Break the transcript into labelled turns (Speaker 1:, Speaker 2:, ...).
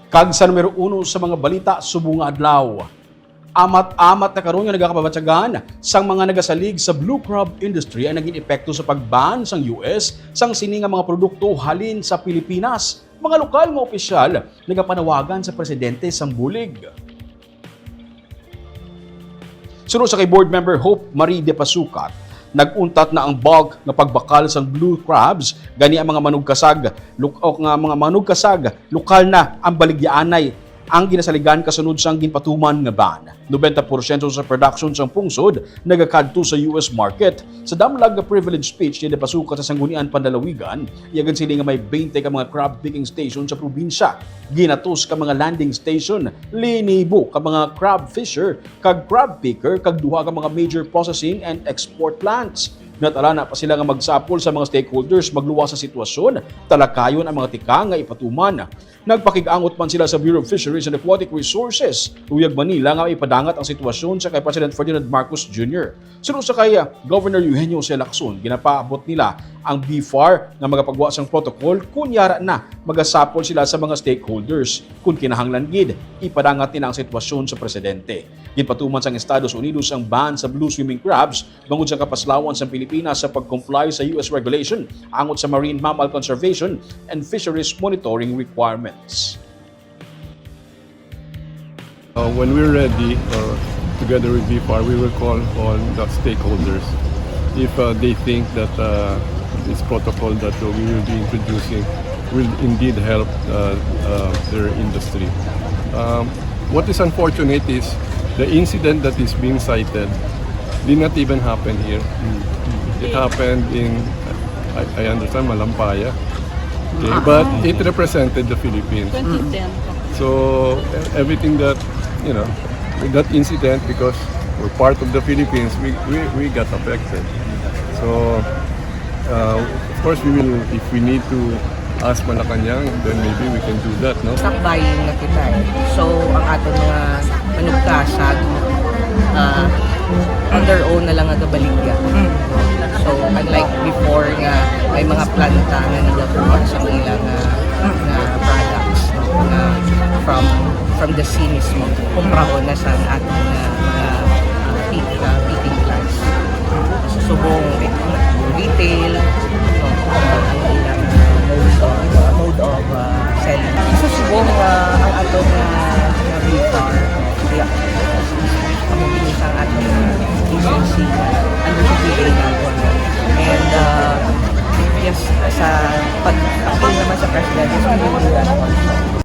Speaker 1: Kag sa numero 1 sa mga balita subong nga adlaw. Amat-amat na karon nga nagakababatsagan sang mga nagasalig sa blue crab industry ang naging epekto sa pagban sang US sang sini nga mga produkto halin sa Pilipinas. Mga lokal nga opisyal nagapanawagan sa presidente sang bulig. Sunod sa kay board member Hope Marie de Pasukat, naguntat na ang bulk nga pagbakal sang blue crabs gani ang mga manugkasag lokal na ang baligyaanay ang ginasaligan kasunod sang ginpatuman nga ban. 90% sa production sang pungsod nagakadto sa US market. Sa damlag nga privilege speech ni Pasukat sa Sanggunian Pandalawigan, iyagan sila nga may 20 ka mga crab picking station sa probinsya. Ginatos ka mga landing station, linibo ka mga crab fisher, kag crab picker, kag duha ka mga major processing and export plants. Natala na pa sila nga magsapol sa mga stakeholders magluwas sa sitwasyon, talakayon ang mga tika nga ipatuman. Nagpakig-angot man sila sa Bureau of Fisheries and Aquatic Resources, Uyag Manila nga ipadangat ang sitwasyon sa kay President Ferdinand Marcos Jr. Sunod sa kay Governor Eugenio C. Lacson, ginapaabot nila ang BFAR nga magapagawa sang protocol kunyara na magasapol sila sa mga stakeholders. Kung kinahanglan gid, ipadangat nila ang sitwasyon sa presidente. Ginpatuman sang Estados Unidos ang ban sa blue swimming crabs bangod sa kapaslawan sa Pilipinas sa pag-comply sa US regulation angot sa Marine Mammal Conservation and Fisheries Monitoring requirements.
Speaker 2: When we're ready, together with BFAR, we will call on the stakeholders if they think that this protocol that we will be introducing will indeed help their industry. What is unfortunate is the incident that is being cited did not even happen here. It happened in, I understand, Malampaya. Okay, but it represented the Philippines.
Speaker 3: 2010.
Speaker 2: So everything that, with that incident, because we're part of the Philippines, we got affected. So of course we will, if we need to ask Malacanang, then maybe we can do that, no?
Speaker 4: Sakbayin na kita eh. So, ang ato mga manugkasag, on their own na lang nagabaligya. So, unlike before nga, may mga planta nga nagabuhat sa ilang products na from the sea mismo. Kumprahon na sa ating mga picking plants. Subong retail, ilang mode of selling. So, subong ang ato na BFAR, kamabilis ang ato na agency under the DA natin. And yes, sa pag-appeal naman sa President, is really good.